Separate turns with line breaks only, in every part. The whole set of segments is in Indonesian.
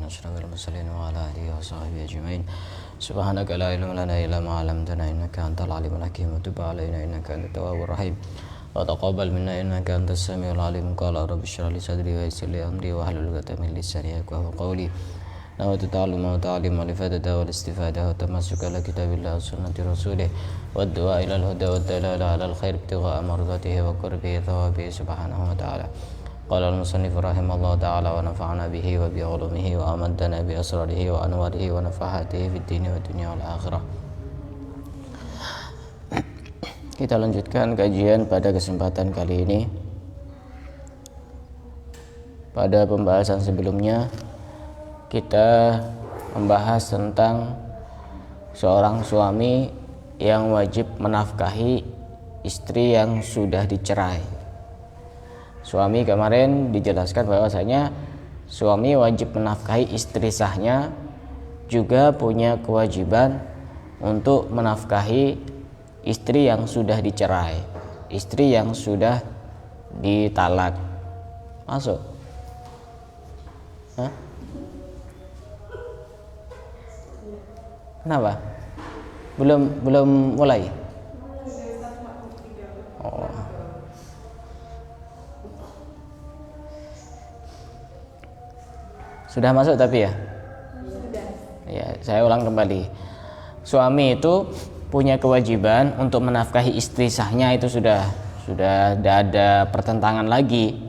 أشرف المرسلين وعلى آله وصحبه أجمعين. سبحانك لا علم لنا إلا ما علمتنا إنك أنت العليم الحكيم وتب علينا إنك أنت التواب الرحيم وتقبل منا إنك أنت السميع العليم. قال رب اشرح لي صدري ويسر لي أمري واحلل عقدة من لساني يفقهوا قولي. نويت التعلم والتعليم والإفادة والاستفادة والتمسك على كتاب الله وسنة رسوله والدعاء إلى الهدى والدلالة على الخير ابتغاء مرضاته وقربه ثوابه سبحانه وتعالى. قال المصنف رحمه الله تعالى ونفعنا به وبعلومه وأمدنا بأسراره وأنواره ونفحاته في الدين والدنيا والآخرة. Kita lanjutkan kajian pada kesempatan kali ini. Pada pembahasan sebelumnya kita membahas tentang seorang suami yang wajib menafkahi istri yang sudah dicerai. Suami kemarin dijelaskan bahwasanya suami wajib menafkahi istri sahnya, juga punya kewajiban untuk menafkahi istri yang sudah dicerai, istri yang sudah ditalak. Masuk? Hah? Kenapa? Belum mulai? Oh. Sudah masuk tapi ya? Sudah. Ya, saya ulang kembali. Suami itu punya kewajiban untuk menafkahi istri sahnya, itu sudah tidak ada pertentangan lagi.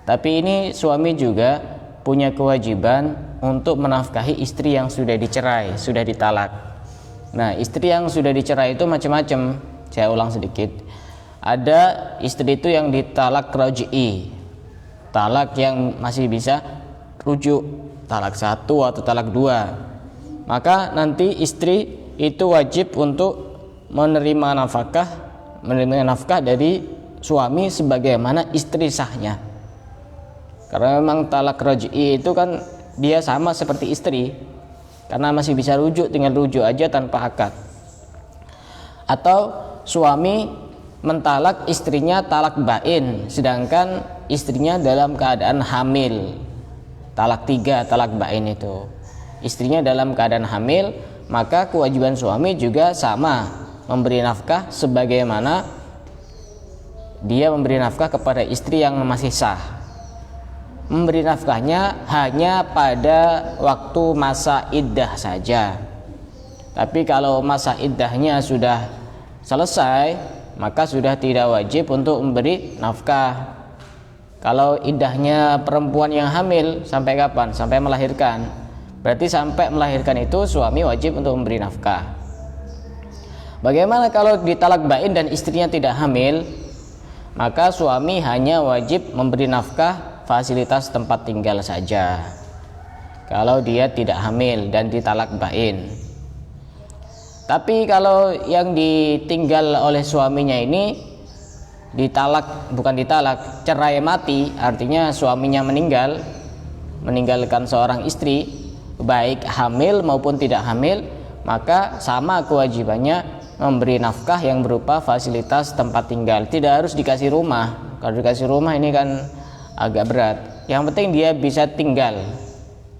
Tapi ini suami juga punya kewajiban untuk menafkahi istri yang sudah dicerai, sudah ditalak. Nah, istri yang sudah dicerai itu macam-macam. Saya ulang sedikit. Ada istri itu yang ditalak raj'i, talak yang masih bisa rujuk, talak 1 atau talak 2. Maka nanti istri itu wajib untuk menerima nafkah dari suami sebagaimana istri sahnya. Karena memang talak raj'i itu kan dia sama seperti istri, karena masih bisa rujuk, tinggal rujuk aja tanpa akad. Atau suami mentalak istrinya talak bain, sedangkan istrinya dalam keadaan hamil. Talak 3, talak bain itu. Istrinya dalam keadaan hamil, maka kewajiban suami juga sama, memberi nafkah sebagaimana dia memberi nafkah kepada istri yang masih sah. Memberi nafkahnya hanya pada waktu masa iddah saja. Tapi kalau masa iddahnya sudah selesai, maka sudah tidak wajib untuk memberi nafkah. Kalau iddahnya perempuan yang hamil sampai kapan? Sampai melahirkan. Berarti sampai melahirkan itu suami wajib untuk memberi nafkah. Bagaimana kalau ditalak bain dan istrinya tidak hamil? Maka suami hanya wajib memberi nafkah fasilitas tempat tinggal saja. Kalau dia tidak hamil dan ditalak bain. Tapi kalau yang ditinggal oleh suaminya ini cerai mati, artinya suaminya meninggalkan seorang istri, baik hamil maupun tidak hamil, maka sama kewajibannya memberi nafkah yang berupa fasilitas tempat tinggal. Tidak harus dikasih rumah. Kalau dikasih rumah ini kan agak berat. Yang penting dia bisa tinggal,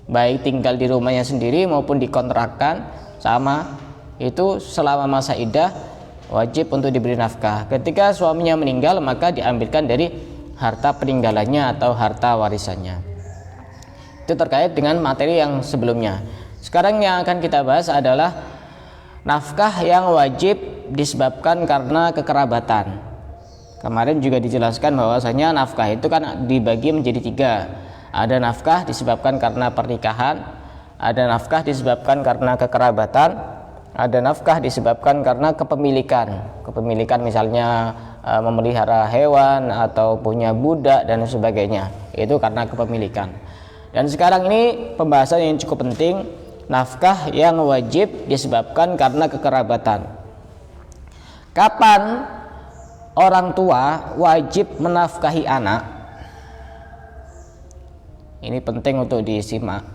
baik tinggal di rumahnya sendiri maupun dikontrakkan, sama. Itu selama masa iddah wajib untuk diberi nafkah. Ketika suaminya meninggal, maka diambilkan dari harta peninggalannya atau harta warisannya. Itu terkait dengan materi yang sebelumnya. Sekarang yang akan kita bahas adalah nafkah yang wajib disebabkan karena kekerabatan. Kemarin juga dijelaskan bahwasanya nafkah itu kan dibagi menjadi 3. Ada nafkah disebabkan karena pernikahan, ada nafkah disebabkan karena kekerabatan, ada nafkah disebabkan karena kepemilikan misalnya memelihara hewan atau punya budak dan sebagainya, itu karena kepemilikan. Dan sekarang ini pembahasan yang cukup penting, nafkah yang wajib disebabkan karena kekerabatan. Kapan orang tua wajib menafkahi anak? Ini penting untuk disimak.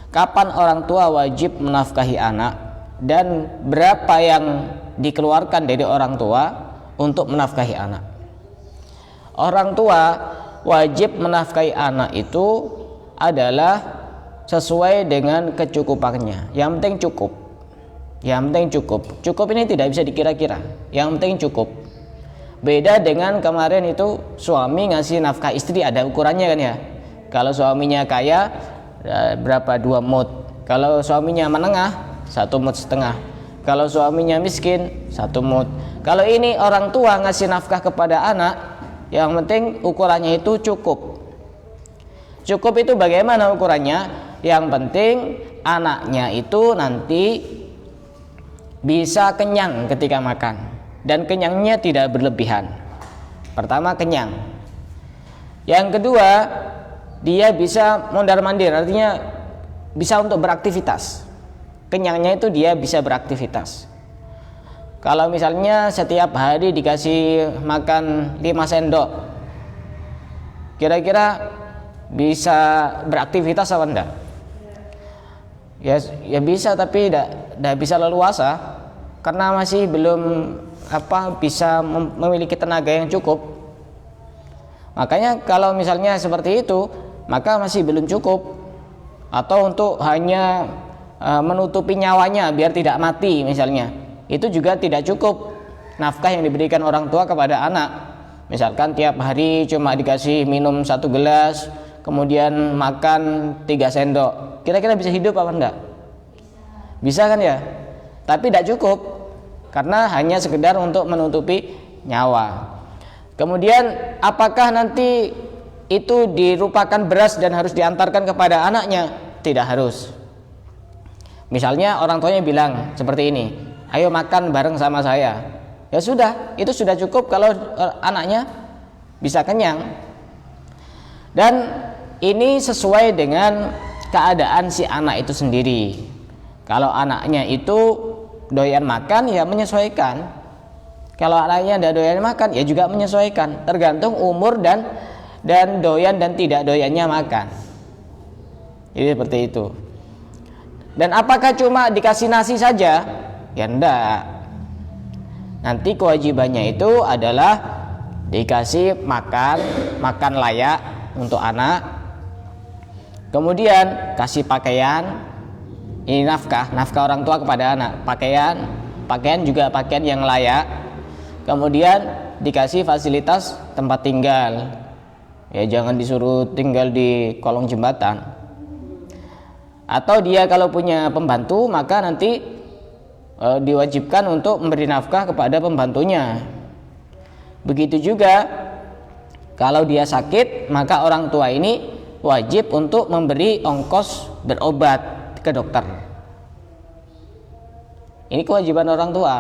Kapan orang tua wajib menafkahi anak dan berapa yang dikeluarkan dari orang tua untuk menafkahi anak? Orang tua wajib menafkahi anak itu adalah sesuai dengan kecukupannya. Yang penting cukup. Yang penting cukup. Cukup ini tidak bisa dikira-kira. Yang penting cukup. Beda dengan kemarin itu suami ngasih nafkah istri, ada ukurannya kan ya. Kalau suaminya kaya berapa, 2 mud. Kalau suaminya menengah 1 mud setengah. Kalau suaminya miskin 1 mud. Kalau ini orang tua ngasih nafkah kepada anak, yang penting ukurannya itu cukup. Cukup itu bagaimana ukurannya? Yang penting anaknya itu nanti bisa kenyang ketika makan, dan kenyangnya tidak berlebihan. Pertama, kenyang. Yang kedua, dia bisa mondar-mandir, artinya bisa untuk beraktivitas. Kenyangnya itu dia bisa beraktivitas. Kalau misalnya setiap hari dikasih makan 5 sendok, kira-kira bisa beraktivitas apa enggak? Ya bisa, tapi tidak bisa leluasa karena masih belum bisa memiliki tenaga yang cukup. Makanya kalau misalnya seperti itu, maka masih belum cukup. Atau untuk hanya menutupi nyawanya biar tidak mati misalnya, itu juga tidak cukup nafkah yang diberikan orang tua kepada anak. Misalkan tiap hari cuma dikasih minum 1 gelas, kemudian makan 3 sendok, kira-kira bisa hidup apa enggak? Bisa kan ya? Tapi tidak cukup, karena hanya sekedar untuk menutupi nyawa. Kemudian apakah nanti itu dirupakan beras dan harus diantarkan kepada anaknya? Tidak harus. Misalnya orang tuanya bilang seperti ini, ayo makan bareng sama saya. Ya sudah, itu sudah cukup kalau anaknya bisa kenyang. Dan ini sesuai dengan keadaan si anak itu sendiri. Kalau anaknya itu doyan makan, ya menyesuaikan. Kalau anaknya tidak doyan makan, ya juga menyesuaikan. Tergantung umur dan doyan dan tidak doyannya makan. Jadi seperti itu. Dan apakah cuma dikasih nasi saja? Ya enggak. Nanti kewajibannya itu adalah dikasih makan layak untuk anak. Kemudian kasih pakaian. Ini nafkah orang tua kepada anak. Pakaian juga pakaian yang layak. Kemudian dikasih fasilitas tempat tinggal. Ya jangan disuruh tinggal di kolong jembatan. Atau dia kalau punya pembantu, maka nanti diwajibkan untuk memberi nafkah kepada pembantunya. Begitu juga kalau dia sakit, maka orang tua ini wajib untuk memberi ongkos berobat ke dokter. Ini kewajiban orang tua.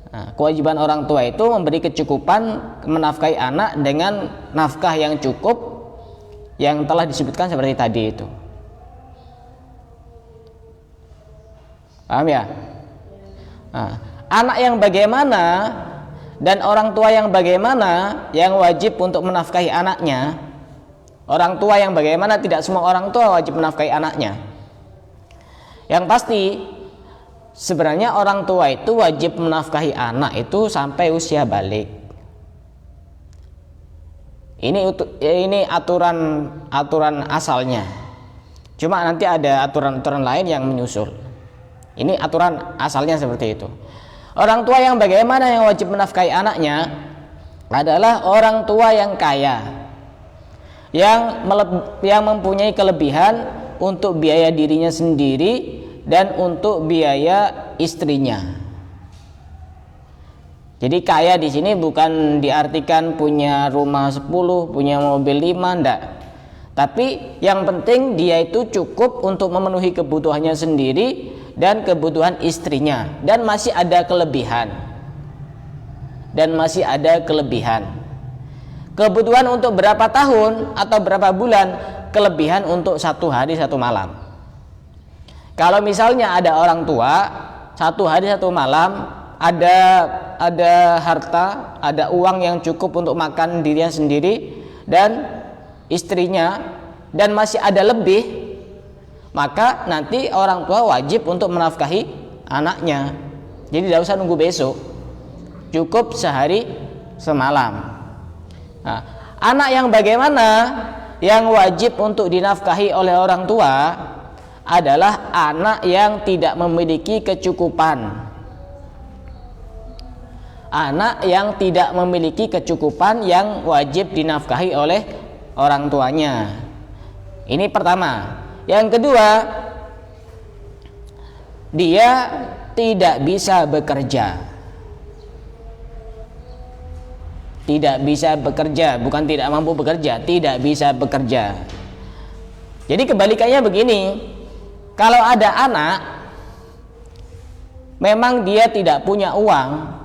Nah, kewajiban orang tua itu memberi kecukupan menafkahi anak dengan nafkah yang cukup yang telah disebutkan seperti tadi itu. Paham ya? Nah, anak yang bagaimana dan orang tua yang bagaimana yang wajib untuk menafkahi anaknya? Orang tua yang bagaimana? Tidak semua orang tua wajib menafkahi anaknya. Yang pasti sebenarnya orang tua itu wajib menafkahi anak itu sampai usia balik. Ini aturan asalnya. Cuma nanti ada aturan-aturan lain yang menyusul. Ini aturan asalnya seperti itu. Orang tua yang bagaimana yang wajib menafkahi anaknya adalah orang tua yang kaya, yang mempunyai kelebihan untuk biaya dirinya sendiri dan untuk biaya istrinya. Jadi kaya di sini bukan diartikan punya rumah 10, punya mobil 5, enggak. Tapi yang penting dia itu cukup untuk memenuhi kebutuhannya sendiri dan kebutuhan istrinya, dan masih ada kelebihan. Kebutuhan untuk berapa tahun atau berapa bulan, kelebihan untuk 1 hari 1 malam. Kalau misalnya ada orang tua 1 hari 1 malam ada harta, ada uang yang cukup untuk makan dirinya sendiri dan istrinya, dan masih ada lebih, maka nanti orang tua wajib untuk menafkahi anaknya. Jadi tidak usah nunggu besok, cukup sehari semalam. Nah, anak yang bagaimana? yang wajib untuk dinafkahi oleh orang tua adalah anak yang tidak memiliki kecukupan. Anak yang tidak memiliki kecukupan yang wajib dinafkahi oleh orang tuanya. Ini pertama. Yang kedua, dia tidak bisa bekerja. Tidak bisa bekerja, bukan tidak mampu bekerja, tidak bisa bekerja. Jadi kebalikannya begini, kalau ada anak memang dia tidak punya uang,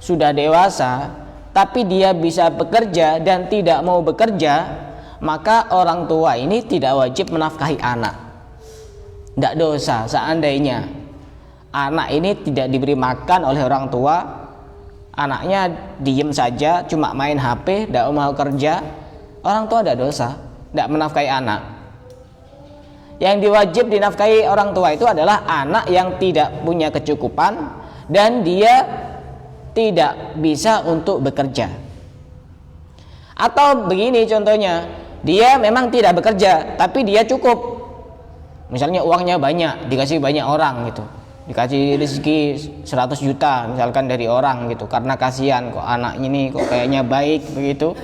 sudah dewasa, tapi dia bisa bekerja dan tidak mau bekerja, maka orang tua ini tidak wajib menafkahi anak. Tidak dosa seandainya anak ini tidak diberi makan oleh orang tua, anaknya diem saja, cuma main HP, tidak mau kerja, orang tua tidak dosa, tidak menafkahi anak. Yang diwajib dinafkahi orang tua itu adalah anak yang tidak punya kecukupan dan dia tidak bisa untuk bekerja. Atau begini contohnya, dia memang tidak bekerja tapi dia cukup, misalnya uangnya banyak, dikasih banyak orang gitu, dikasih rezeki 100 juta misalkan dari orang gitu, karena kasihan kok anak ini kok kayaknya baik begitu,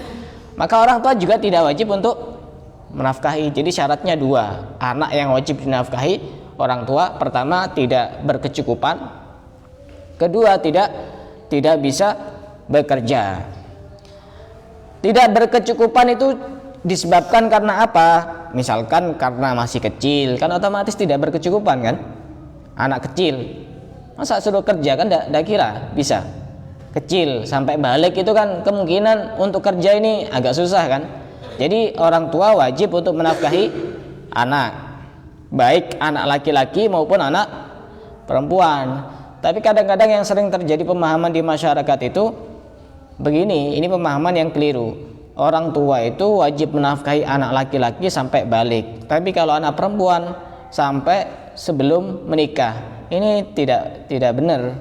maka orang tua juga tidak wajib untuk menafkahi. Jadi syaratnya dua, anak yang wajib dinafkahi orang tua, pertama tidak berkecukupan, kedua tidak bisa bekerja. Tidak berkecukupan itu disebabkan karena apa? Misalkan karena masih kecil, kan otomatis tidak berkecukupan kan? Anak kecil masa suruh kerja kan tidak kira bisa. Kecil sampai balik itu kan kemungkinan untuk kerja ini agak susah kan. Jadi orang tua wajib untuk menafkahi anak, baik anak laki-laki maupun anak perempuan. Tapi kadang-kadang yang sering terjadi pemahaman di masyarakat itu begini, ini pemahaman yang keliru. Orang tua itu wajib menafkahi anak laki-laki sampai balik, tapi kalau anak perempuan sampai sebelum menikah. Ini tidak benar.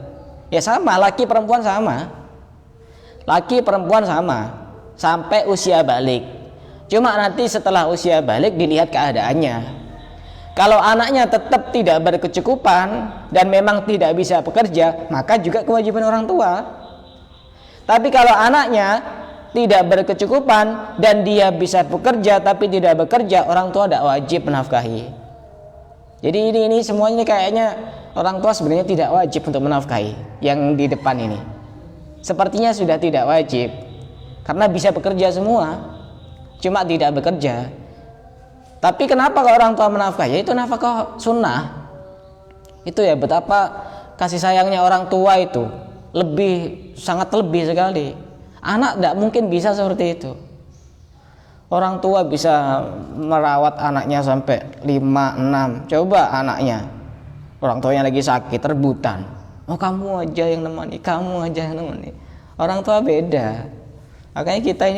Ya sama, laki perempuan sama. Laki perempuan sama sampai usia balik. Cuma nanti setelah usia balik dilihat keadaannya. Kalau anaknya tetap tidak berkecukupan dan memang tidak bisa bekerja, maka juga kewajiban orang tua. Tapi kalau anaknya tidak berkecukupan dan dia bisa bekerja tapi tidak bekerja, orang tua tidak wajib menafkahi. Jadi ini semuanya kayaknya orang tua sebenarnya tidak wajib untuk menafkahi. Yang di depan ini sepertinya sudah tidak wajib karena bisa bekerja semua, cuma tidak bekerja. Tapi kenapa kalau orang tua menafkahi? Ya itu nafkah sunnah. Itu ya betapa kasih sayangnya orang tua itu sangat lebih sekali. Anak tidak mungkin bisa seperti itu. Orang tua bisa merawat anaknya sampai 5-6. Coba anaknya, orang tuanya lagi sakit, rebutan. Oh kamu aja yang nemani, kamu aja yang nemani. Orang tua beda. Makanya kita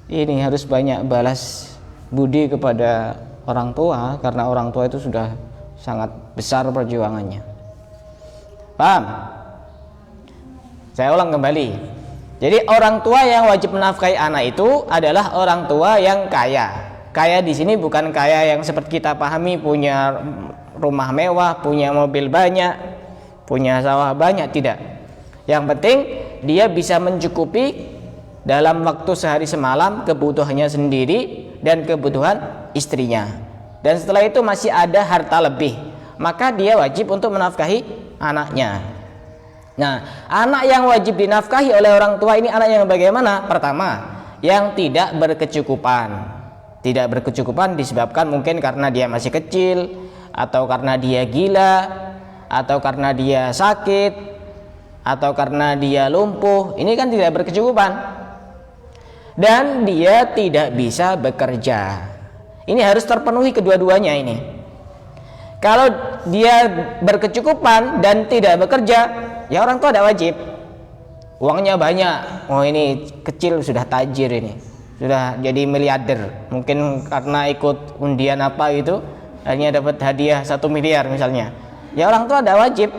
ini harus banyak balas budi kepada orang tua, karena orang tua itu sudah sangat besar perjuangannya. Paham? Saya ulang kembali. Jadi orang tua yang wajib menafkahi anak itu adalah orang tua yang kaya. Kaya di sini bukan kaya yang seperti kita pahami punya rumah mewah, punya mobil banyak, punya sawah banyak, tidak. Yang penting dia bisa mencukupi dalam waktu sehari semalam kebutuhannya sendiri dan kebutuhan istrinya. Dan setelah itu masih ada harta lebih, maka dia wajib untuk menafkahi anaknya. Nah, anak yang wajib dinafkahi oleh orang tua ini anak yang bagaimana? Pertama, yang tidak berkecukupan. Tidak berkecukupan disebabkan mungkin karena dia masih kecil, atau karena dia gila, atau karena dia sakit, atau karena dia lumpuh. Ini kan tidak berkecukupan. Dan dia tidak bisa bekerja. Ini harus terpenuhi kedua-duanya ini. Kalau dia berkecukupan dan tidak bekerja, ya orang tua tidak wajib. Uangnya banyak, oh ini kecil sudah tajir, ini sudah jadi miliarder, mungkin karena ikut undian apa gitu, akhirnya dapat hadiah 1 miliar misalnya. Ya orang tua tidak wajib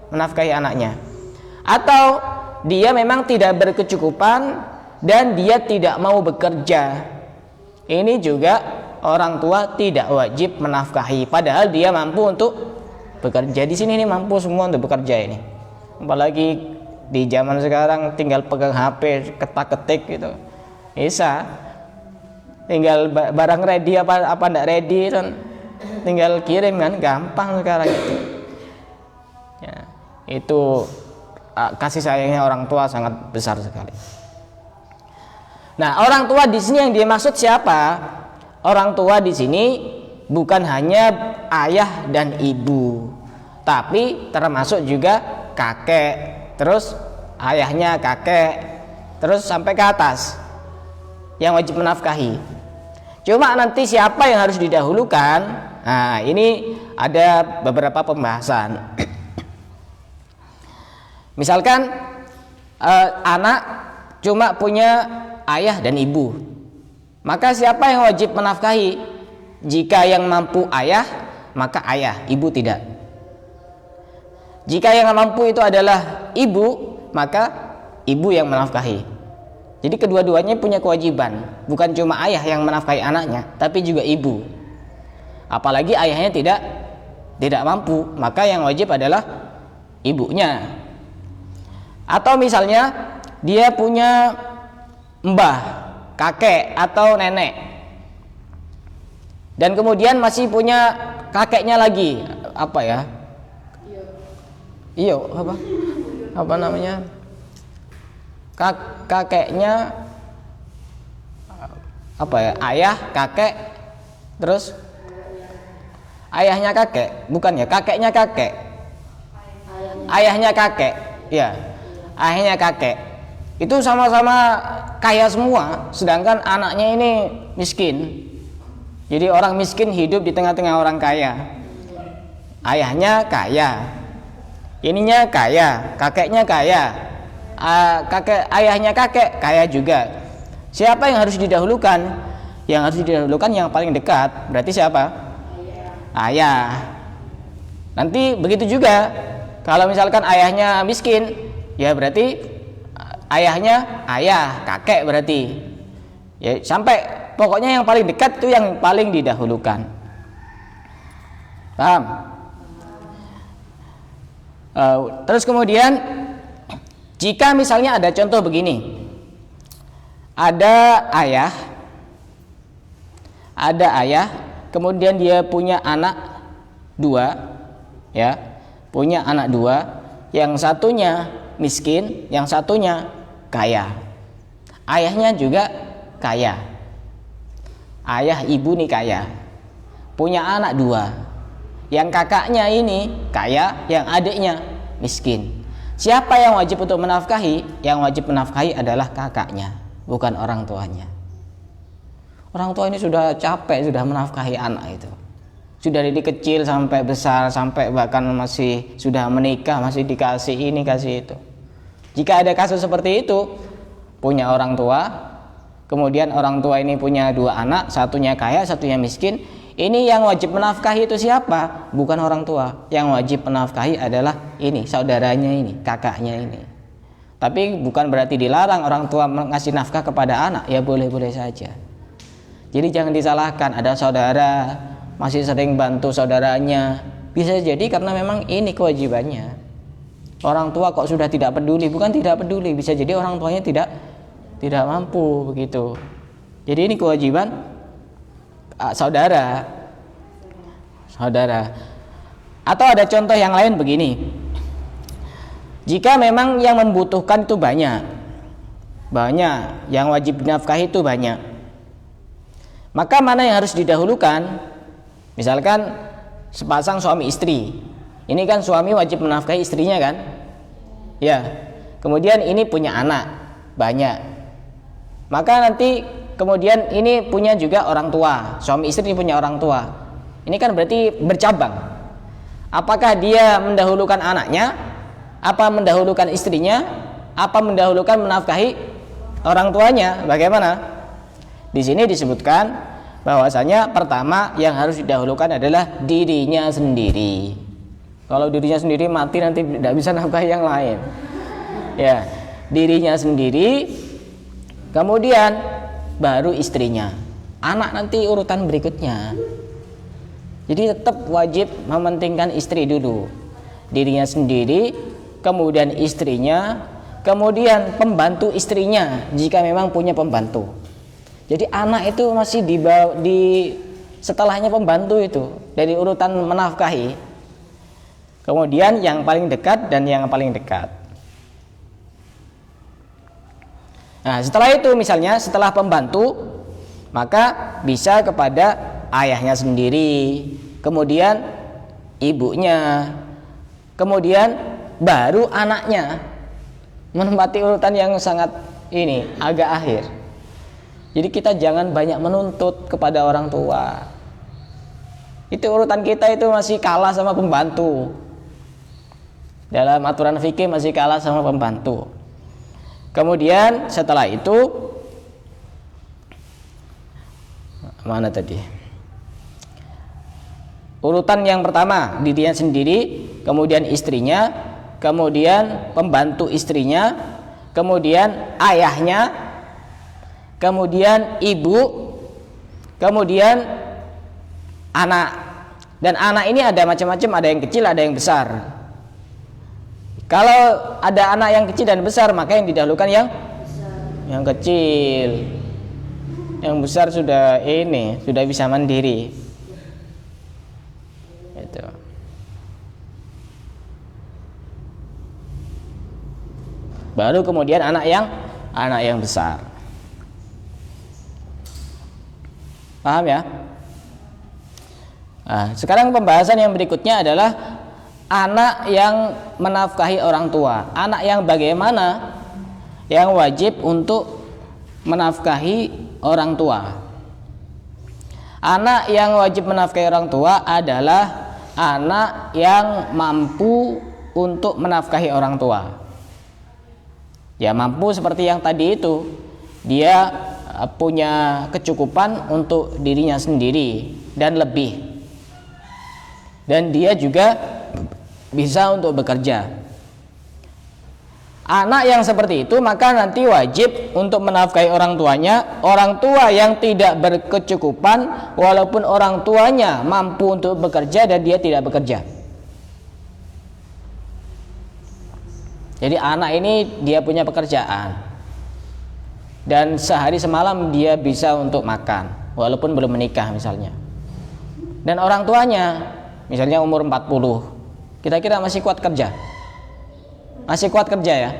menafkahi anaknya. Atau dia memang tidak berkecukupan dan dia tidak mau bekerja, ini juga orang tua tidak wajib menafkahi, padahal dia mampu untuk bekerja. Di sini ini mampu semua untuk bekerja ini. Apalagi di zaman sekarang tinggal pegang HP, ketak-ketik gitu. Bisa. Tinggal barang ready apa enggak ready kan tinggal kirim kan, gampang sekarang itu. Ya, itu kasih sayangnya orang tua sangat besar sekali. Nah, orang tua di sini yang dia maksud siapa? Orang tua di sini bukan hanya ayah dan ibu, tapi termasuk juga kakek, terus ayahnya kakek, terus sampai ke atas yang wajib menafkahi. Cuma nanti siapa yang harus didahulukan? Nah, ini ada beberapa pembahasan. Misalkan anak cuma punya ayah dan ibu, maka siapa yang wajib menafkahi? Jika yang mampu ayah, maka ayah, ibu tidak. Jika yang mampu itu adalah ibu, maka ibu yang menafkahi. Jadi kedua-duanya punya kewajiban, bukan cuma ayah yang menafkahi anaknya, tapi juga ibu. Apalagi ayahnya tidak mampu, maka yang wajib adalah ibunya. Atau misalnya dia punya mbah, kakek atau nenek, dan kemudian masih punya kakeknya lagi, apa ya? Iyo, apa namanya? Kakeknya apa ya? Ayah, kakek, terus ayahnya kakek, bukan ya? Kakeknya kakek, ayahnya kakek, ya. Ayahnya kakek itu sama-sama kaya semua, sedangkan anaknya ini miskin. Jadi orang miskin hidup di tengah-tengah orang kaya. Ayahnya kaya, ininya kaya, kakeknya kaya, ayahnya kakek kaya juga. Siapa yang harus didahulukan? Yang harus didahulukan yang paling dekat. Berarti siapa? Ayah. Nanti begitu juga. Kalau misalkan ayahnya miskin, ya berarti ayahnya kakek berarti. Ya sampai pokoknya yang paling dekat itu yang paling didahulukan. Paham? Terus kemudian jika misalnya ada contoh begini, ada ayah, kemudian dia punya anak dua, ya, punya anak dua, yang satunya miskin, yang satunya kaya. Ayahnya juga kaya, ayah ibu nih kaya, punya anak dua, yang kakaknya ini kaya, yang adiknya miskin. Siapa yang wajib untuk menafkahi? Yang wajib menafkahi adalah kakaknya, bukan orang tuanya. Orang tua ini sudah capek sudah menafkahi anak itu, sudah dari kecil sampai besar, sampai bahkan masih sudah menikah masih dikasih ini kasih itu. Jika ada kasus seperti itu, punya orang tua, kemudian orang tua ini punya dua anak, satunya kaya, satunya miskin, ini yang wajib menafkahi itu siapa? Bukan orang tua. Yang wajib menafkahi adalah ini, saudaranya ini, kakaknya ini. Tapi bukan berarti dilarang orang tua mengasih nafkah kepada anak, ya boleh-boleh saja. Jadi jangan disalahkan, ada saudara masih sering bantu saudaranya, bisa jadi karena memang ini kewajibannya. Orang tua kok sudah tidak peduli, bukan tidak peduli, bisa jadi orang tuanya tidak mampu begitu. Jadi ini kewajiban saudara. Atau ada contoh yang lain begini, jika memang yang membutuhkan itu banyak, yang wajib dinafkahi itu banyak, maka mana yang harus didahulukan? Misalkan sepasang suami istri, ini kan suami wajib menafkahi istrinya kan, ya. Kemudian ini punya anak banyak, maka nanti kemudian ini punya juga orang tua, suami istri punya orang tua. Ini kan berarti bercabang. Apakah dia mendahulukan anaknya, apa mendahulukan istrinya, apa mendahulukan menafkahi orang tuanya? Bagaimana? Di sini disebutkan bahwasanya pertama yang harus didahulukan adalah dirinya sendiri. Kalau dirinya sendiri mati nanti tidak bisa nafkahi yang lain. Ya, dirinya sendiri, kemudian baru istrinya, anak nanti urutan berikutnya. Jadi tetap wajib mementingkan istri dulu, dirinya sendiri, kemudian istrinya, kemudian pembantu istrinya jika memang punya pembantu. Jadi anak itu masih di setelahnya pembantu itu dari urutan menafkahi. Kemudian yang paling dekat dan yang paling dekat. Nah, setelah itu misalnya setelah pembantu, maka bisa kepada ayahnya sendiri, kemudian ibunya, kemudian baru anaknya, menempati urutan yang sangat ini agak akhir. Jadi kita jangan banyak menuntut kepada orang tua. Itu urutan kita itu masih kalah sama pembantu. Dalam aturan fikih masih kalah sama pembantu. Kemudian setelah itu mana tadi? Urutan yang pertama dirinya sendiri, kemudian istrinya, kemudian pembantu istrinya, kemudian ayahnya, kemudian ibu, kemudian anak. Dan anak ini ada macam-macam, ada yang kecil, ada yang besar. Kalau ada anak yang kecil dan besar, maka yang didahulukan yang kecil. Yang besar sudah bisa mandiri. Itu. Baru kemudian anak yang besar. Paham ya? Nah, sekarang pembahasan yang berikutnya adalah anak yang menafkahi orang tua. Anak yang bagaimana yang wajib untuk menafkahi orang tua. Anak yang wajib menafkahi orang tua adalah anak yang mampu untuk menafkahi orang tua. Ya, mampu seperti yang tadi itu. Dia punya kecukupan untuk dirinya sendiri dan lebih. Dan dia juga bisa untuk bekerja. Anak yang seperti itu maka nanti wajib untuk menafkahi orang tuanya. Orang tua yang tidak berkecukupan walaupun orang tuanya mampu untuk bekerja dan dia tidak bekerja. Jadi anak ini dia punya pekerjaan dan sehari semalam dia bisa untuk makan walaupun belum menikah misalnya. Dan orang tuanya misalnya umur 40, kira-kira masih kuat kerja? Masih kuat kerja ya?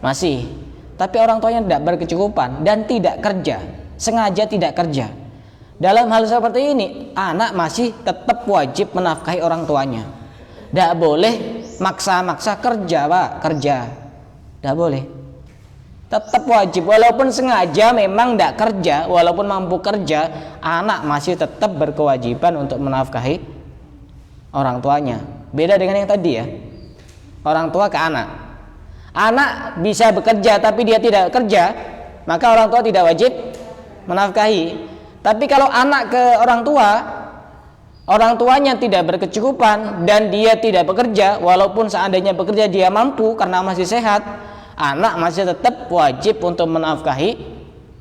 Masih. Tapi orang tuanya tidak berkecukupan dan tidak kerja, sengaja tidak kerja. Dalam hal seperti ini, anak masih tetap wajib menafkahi orang tuanya. Tidak boleh maksa-maksa kerja, Pak, kerja. Tidak boleh. Tetap wajib, walaupun sengaja memang tidak kerja, walaupun mampu kerja, anak masih tetap berkewajiban untuk menafkahi orang tuanya. Beda dengan yang tadi ya, orang tua ke anak. Anak bisa bekerja tapi dia tidak kerja, maka orang tua tidak wajib menafkahi. Tapi kalau anak ke orang tuanya tidak berkecukupan dan dia tidak bekerja, walaupun seandainya bekerja dia mampu karena masih sehat, anak masih tetap wajib untuk menafkahi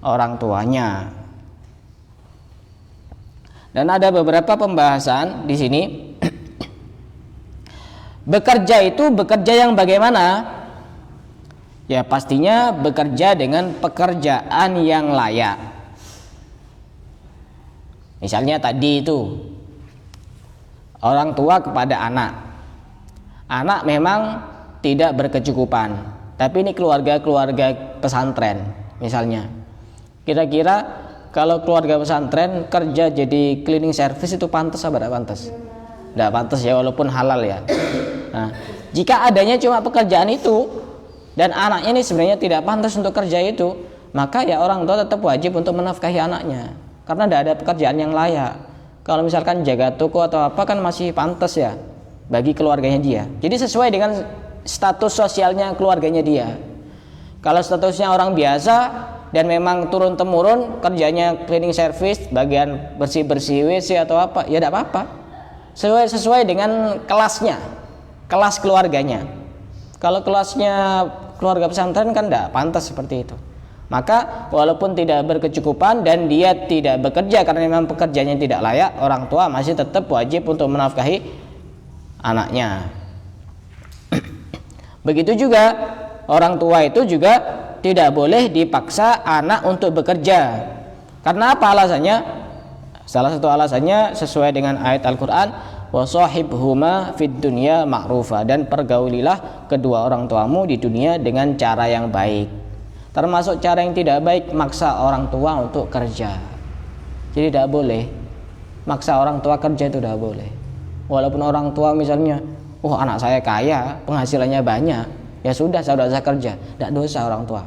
orang tuanya. Dan ada beberapa pembahasan di sini. Bekerja itu bekerja yang bagaimana? Ya pastinya bekerja dengan pekerjaan yang layak. Misalnya tadi itu orang tua kepada anak. Anak memang tidak berkecukupan, tapi ini keluarga-keluarga pesantren misalnya. Kira-kira kalau keluarga pesantren kerja jadi cleaning service itu pantas apa tidak pantas? Tidak pantas ya, walaupun halal ya. Nah, jika adanya cuma pekerjaan itu dan anaknya ini sebenarnya tidak pantas untuk kerja itu, maka ya orang tua tetap wajib untuk menafkahi anaknya karena tidak ada pekerjaan yang layak. Kalau misalkan jaga toko atau apa kan masih pantas ya bagi keluarganya dia. Jadi sesuai dengan status sosialnya keluarganya dia. Kalau statusnya orang biasa dan memang turun temurun kerjanya cleaning service, bagian bersih-bersih WC atau apa, ya tidak apa-apa. Sesuai dengan kelasnya, kelas keluarganya. Kalau kelasnya keluarga pesantren kan tidak pantas seperti itu. Maka walaupun tidak berkecukupan dan dia tidak bekerja karena memang pekerjaannya tidak layak, orang tua masih tetap wajib untuk menafkahi anaknya. Begitu juga orang tua itu juga tidak boleh dipaksa anak untuk bekerja. Karena apa alasannya? Salah satu alasannya sesuai dengan ayat Al-Qur'an, wa shahibhuma fid dunya ma'rufa, dan pergaulilah kedua orang tuamu di dunia dengan cara yang baik. Termasuk cara yang tidak baik maksa orang tua untuk kerja. Jadi tidak boleh maksa orang tua kerja, itu tidak boleh. Walaupun orang tua misalnya, oh anak saya kaya, penghasilannya banyak, ya sudah saya tidak usah kerja, tidak dosa orang tua.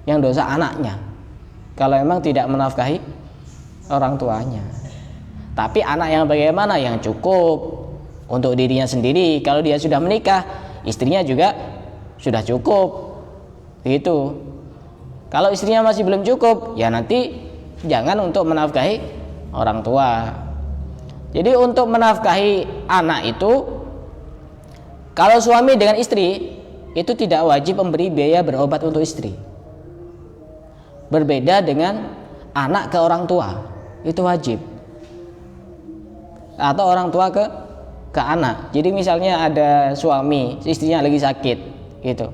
Yang dosa anaknya kalau memang tidak menafkahi orang tuanya. Tapi anak yang bagaimana? Yang cukup untuk dirinya sendiri. Kalau dia sudah menikah, istrinya juga sudah cukup. Gitu. Kalau istrinya masih belum cukup, ya nanti jangan untuk menafkahi orang tua. Jadi untuk menafkahi anak itu, kalau suami dengan istri itu tidak wajib memberi biaya berobat untuk istri. Berbeda dengan anak ke orang tua, itu wajib. Atau orang tua ke anak. Jadi misalnya ada suami, istrinya lagi sakit gitu,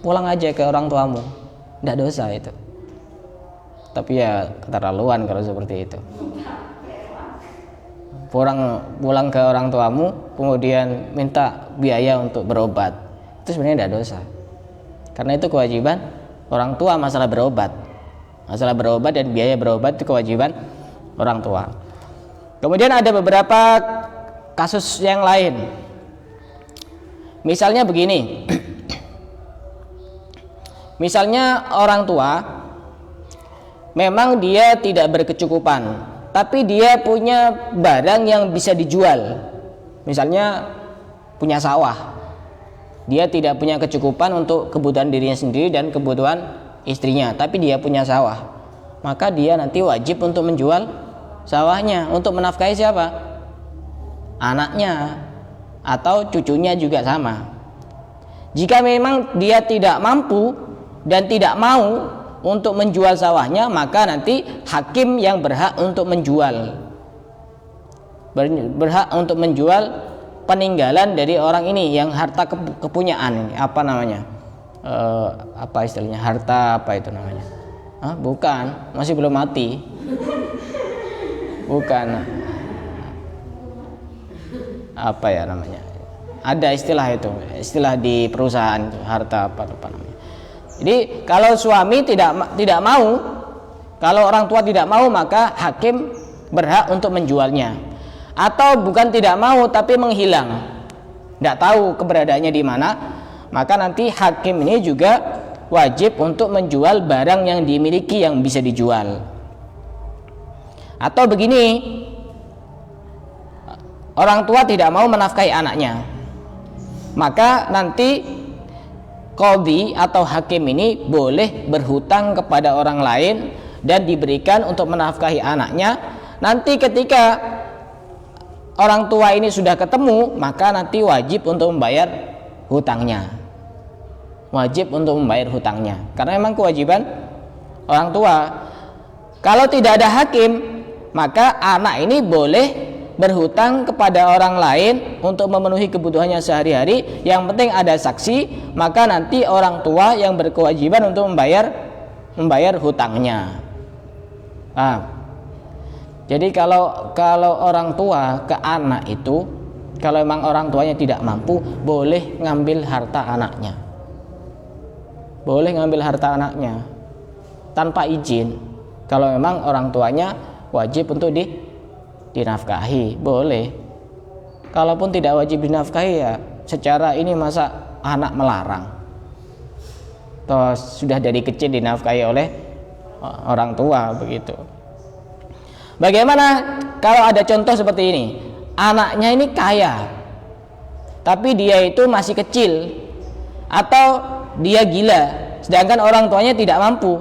pulang aja ke orang tuamu, tidak dosa itu. Tapi ya keterlaluan kalau seperti itu. Pulang ke orang tuamu kemudian minta biaya untuk berobat, itu sebenarnya tidak dosa. Karena itu kewajiban orang tua. Masalah berobat dan biaya berobat itu kewajiban orang tua. Kemudian ada beberapa kasus yang lain. Misalnya begini. Misalnya orang tua memang dia tidak berkecukupan, tapi dia punya barang yang bisa dijual. Misalnya punya sawah. Dia tidak punya kecukupan untuk kebutuhan dirinya sendiri dan kebutuhan istrinya, tapi dia punya sawah. Maka dia nanti wajib untuk menjual sawahnya untuk menafkahi siapa? Anaknya atau cucunya juga sama. Jika memang dia tidak mampu dan tidak mau untuk menjual sawahnya, maka nanti hakim yang berhak untuk menjual, berhak untuk menjual peninggalan dari orang ini yang harta kepunyaan ini. Apa namanya? Apa istilahnya? Harta apa itu namanya? Bukan, masih belum mati. Bukan, apa ya namanya? Ada istilah itu, istilah di perusahaan itu, harta apa namanya? Jadi kalau suami tidak mau, kalau orang tua tidak mau, maka hakim berhak untuk menjualnya. Atau bukan tidak mau tapi menghilang, tidak tahu keberadaannya di mana, maka nanti hakim ini juga wajib untuk menjual barang yang dimiliki yang bisa dijual. Atau begini, orang tua tidak mau menafkahi anaknya, maka nanti qadhi atau hakim ini boleh berhutang kepada orang lain dan diberikan untuk menafkahi anaknya. Nanti ketika orang tua ini sudah ketemu, maka nanti wajib untuk membayar hutangnya. Wajib untuk membayar hutangnya, karena memang kewajiban orang tua. Kalau tidak ada hakim, maka anak ini boleh berhutang kepada orang lain untuk memenuhi kebutuhannya sehari-hari. Yang penting ada saksi, maka nanti orang tua yang berkewajiban untuk membayar hutangnya. Jadi kalau orang tua ke anak itu, kalau memang orang tuanya tidak mampu, boleh ngambil harta anaknya. Boleh ngambil harta anaknya tanpa izin. Kalau memang orang tuanya wajib untuk dinafkahi, boleh. Kalaupun tidak wajib dinafkahi, ya secara ini masa anak melarang? Toh sudah dari kecil dinafkahi oleh orang tua begitu. Bagaimana kalau ada contoh seperti ini? Anaknya ini kaya, tapi dia itu masih kecil, atau dia gila, sedangkan orang tuanya tidak mampu.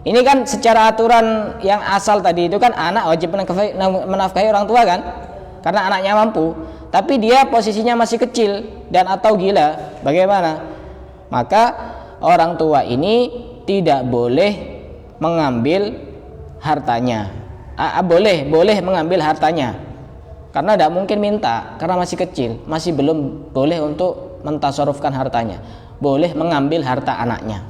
Ini kan secara aturan yang asal tadi itu kan anak wajib menafkahi orang tua kan, karena anaknya mampu. Tapi dia posisinya masih kecil dan atau gila, bagaimana? Maka orang tua ini tidak boleh mengambil hartanya. Boleh mengambil hartanya, karena tidak mungkin minta, karena masih kecil, masih belum boleh untuk mentasarufkan hartanya. Boleh mengambil harta anaknya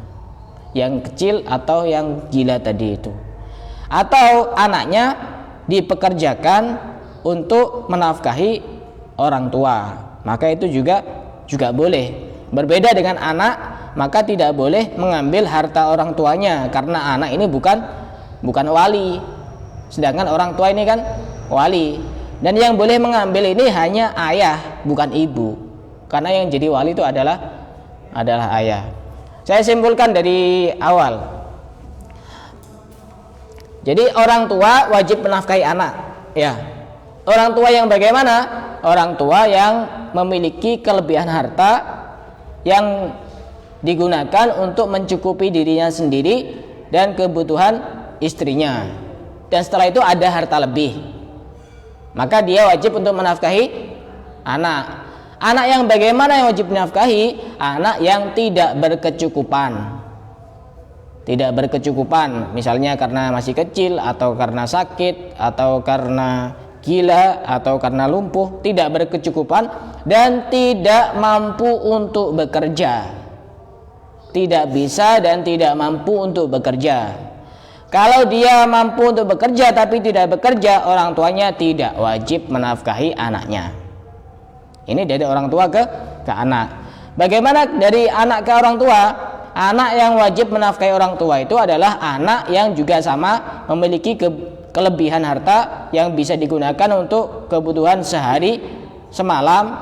yang kecil atau yang gila tadi itu, atau anaknya dipekerjakan untuk menafkahi orang tua, maka itu juga boleh. Berbeda dengan anak, maka tidak boleh mengambil harta orang tuanya, karena anak ini bukan wali, sedangkan orang tua ini kan wali. Dan yang boleh mengambil ini hanya ayah, bukan ibu, karena yang jadi wali itu adalah ayah. Saya simpulkan dari awal. Jadi orang tua wajib menafkahi anak, ya. Orang tua yang bagaimana? Orang tua yang memiliki kelebihan harta yang digunakan untuk mencukupi dirinya sendiri dan kebutuhan istrinya. Dan setelah itu ada harta lebih, maka dia wajib untuk menafkahi anak. Anak yang bagaimana yang wajib menafkahi? Anak yang tidak berkecukupan, misalnya karena masih kecil, atau karena sakit, atau karena gila, atau karena lumpuh, tidak berkecukupan dan tidak mampu untuk bekerja. Tidak bisa dan tidak mampu untuk bekerja. Kalau dia mampu untuk bekerja tapi tidak bekerja, orang tuanya tidak wajib menafkahi anaknya. Ini dari orang tua ke anak. Bagaimana dari anak ke orang tua? Anak yang wajib menafkahi orang tua itu adalah anak yang juga sama memiliki kelebihan harta yang bisa digunakan untuk kebutuhan sehari semalam.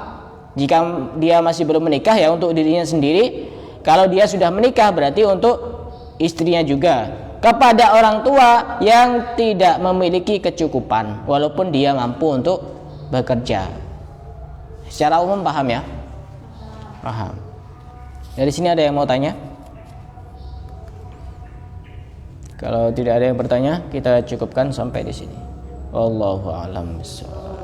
Jika dia masih belum menikah, ya untuk dirinya sendiri. Kalau dia sudah menikah, berarti untuk istrinya juga. Kepada orang tua yang tidak memiliki kecukupan, walaupun dia mampu untuk bekerja. Secara umum paham ya? Paham. Dari sini ada yang mau tanya? Kalau tidak ada yang bertanya, kita cukupkan sampai di sini. Wallahu a'lam bishawab.